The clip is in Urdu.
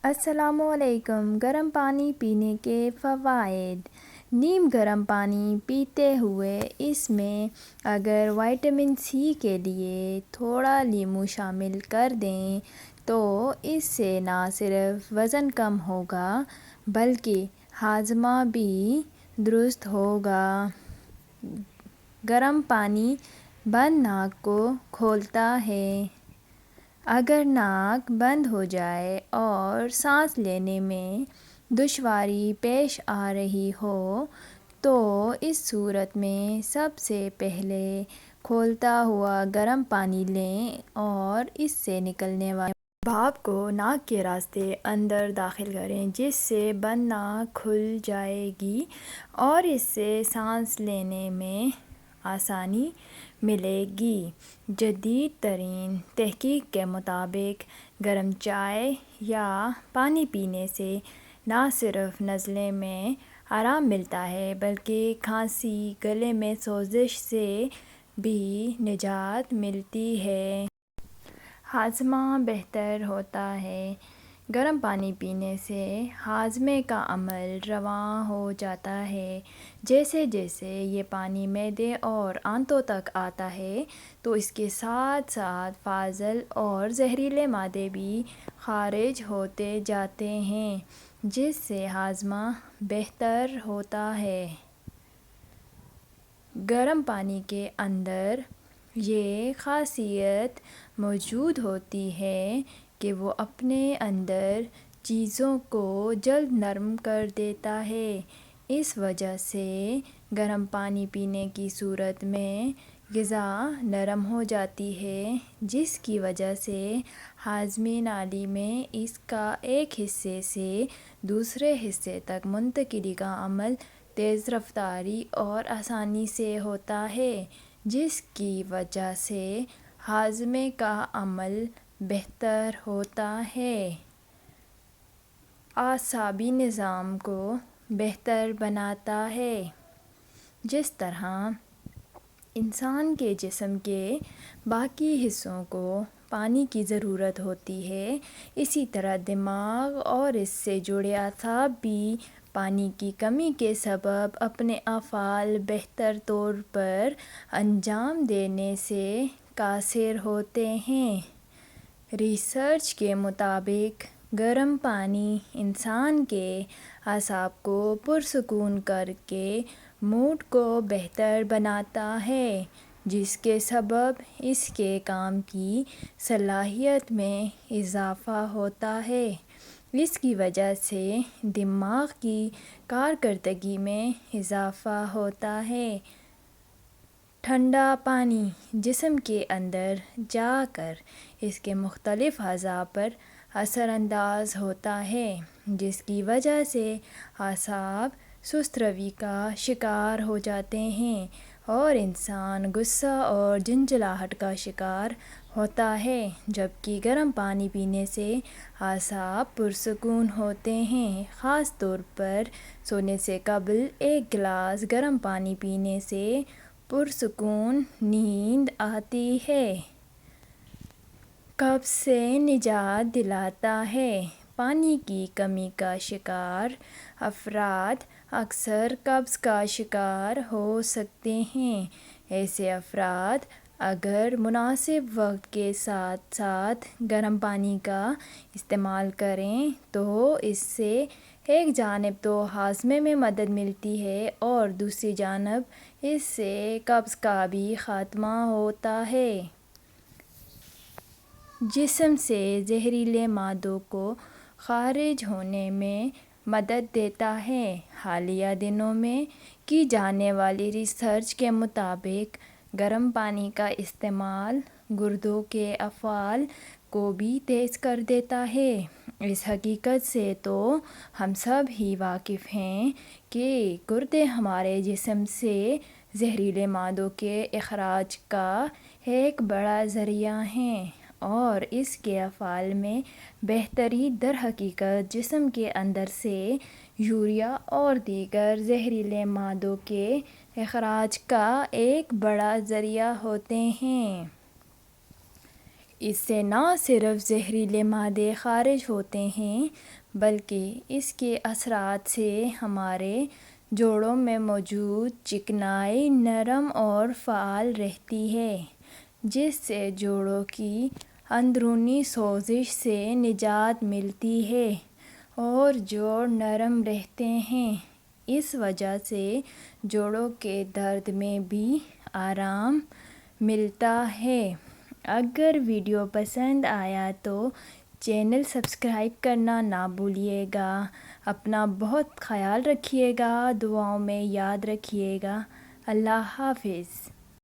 السلام علیکم۔ گرم پانی پینے کے فوائد۔ نیم گرم پانی پیتے ہوئے اس میں اگر وٹامن سی کے لیے تھوڑا لیموں شامل کر دیں تو اس سے نہ صرف وزن کم ہوگا بلکہ ہاضمہ بھی درست ہوگا۔ گرم پانی بند ناک کو کھولتا ہے۔ اگر ناک بند ہو جائے اور سانس لینے میں دشواری پیش آ رہی ہو تو اس صورت میں سب سے پہلے کھولتا ہوا گرم پانی لیں اور اس سے نکلنے والے بھاپ کو ناک کے راستے اندر داخل کریں، جس سے بند ناک کھل جائے گی اور اس سے سانس لینے میں آسانی ملے گی۔ جدید ترین تحقیق کے مطابق گرم چائے یا پانی پینے سے نہ صرف نزلے میں آرام ملتا ہے بلکہ کھانسی، گلے میں سوزش سے بھی نجات ملتی ہے۔ ہاضمہ بہتر ہوتا ہے۔ گرم پانی پینے سے ہاضمے کا عمل رواں ہو جاتا ہے۔ جیسے جیسے یہ پانی معدے اور آنتوں تک آتا ہے تو اس کے ساتھ ساتھ فاضل اور زہریلے مادے بھی خارج ہوتے جاتے ہیں، جس سے ہاضمہ بہتر ہوتا ہے۔ گرم پانی کے اندر یہ خاصیت موجود ہوتی ہے کہ وہ اپنے اندر چیزوں کو جلد نرم کر دیتا ہے۔ اس وجہ سے گرم پانی پینے کی صورت میں غذا نرم ہو جاتی ہے، جس کی وجہ سے ہاضمی نالی میں اس کا ایک حصے سے دوسرے حصے تک منتقلی کا عمل تیز رفتاری اور آسانی سے ہوتا ہے، جس کی وجہ سے ہاضمے کا عمل بہتر ہوتا ہے۔ اعصابی نظام کو بہتر بناتا ہے۔ جس طرح انسان کے جسم کے باقی حصوں کو پانی کی ضرورت ہوتی ہے، اسی طرح دماغ اور اس سے جڑے اعصاب بھی پانی کی کمی کے سبب اپنے افعال بہتر طور پر انجام دینے سے قاصر ہوتے ہیں۔ ریسرچ کے مطابق گرم پانی انسان کے اعصاب کو پرسکون کر کے موڈ کو بہتر بناتا ہے، جس کے سبب اس کے کام کی صلاحیت میں اضافہ ہوتا ہے۔ اس کی وجہ سے دماغ کی کارکردگی میں اضافہ ہوتا ہے۔ ٹھنڈا پانی جسم کے اندر جا کر اس کے مختلف اعضاء پر اثر انداز ہوتا ہے، جس کی وجہ سے اعصاب سست روی کا شکار ہو جاتے ہیں اور انسان غصہ اور جھنجھلاہٹ کا شکار ہوتا ہے، جبکہ گرم پانی پینے سے اعصاب پرسکون ہوتے ہیں۔ خاص طور پر سونے سے قبل ایک گلاس گرم پانی پینے سے پرسکون نیند آتی ہے۔ قبض سے نجات دلاتا ہے۔ پانی کی کمی کا شکار افراد اکثر قبض کا شکار ہو سکتے ہیں۔ ایسے افراد اگر مناسب وقت کے ساتھ ساتھ گرم پانی کا استعمال کریں تو اس سے ایک جانب تو ہاضمے میں مدد ملتی ہے اور دوسری جانب اس سے قبض کا بھی خاتمہ ہوتا ہے۔ جسم سے زہریلے مادوں کو خارج ہونے میں مدد دیتا ہے۔ حالیہ دنوں میں کی جانے والی ریسرچ کے مطابق گرم پانی کا استعمال گردوں کے افعال کو بھی تیز کر دیتا ہے۔ اس حقیقت سے تو ہم سب ہی واقف ہیں کہ گردے ہمارے جسم سے زہریلے مادوں کے اخراج کا ایک بڑا ذریعہ ہیں اور اس کے افعال میں بہتری درحقیقت جسم کے اندر سے یوریا اور دیگر زہریلے مادوں کے اخراج کا ایک بڑا ذریعہ ہوتے ہیں۔ اس سے نہ صرف زہریلے مادے خارج ہوتے ہیں بلکہ اس کے اثرات سے ہمارے جوڑوں میں موجود چکنائی نرم اور فعال رہتی ہے، جس سے جوڑوں کی اندرونی سوزش سے نجات ملتی ہے اور جوڑ نرم رہتے ہیں۔ اس وجہ سے جوڑوں کے درد میں بھی آرام ملتا ہے۔ اگر ویڈیو پسند آیا تو چینل سبسکرائب کرنا نہ بھولیے گا۔ اپنا بہت خیال رکھیے گا، دعاؤں میں یاد رکھیے گا۔ اللہ حافظ۔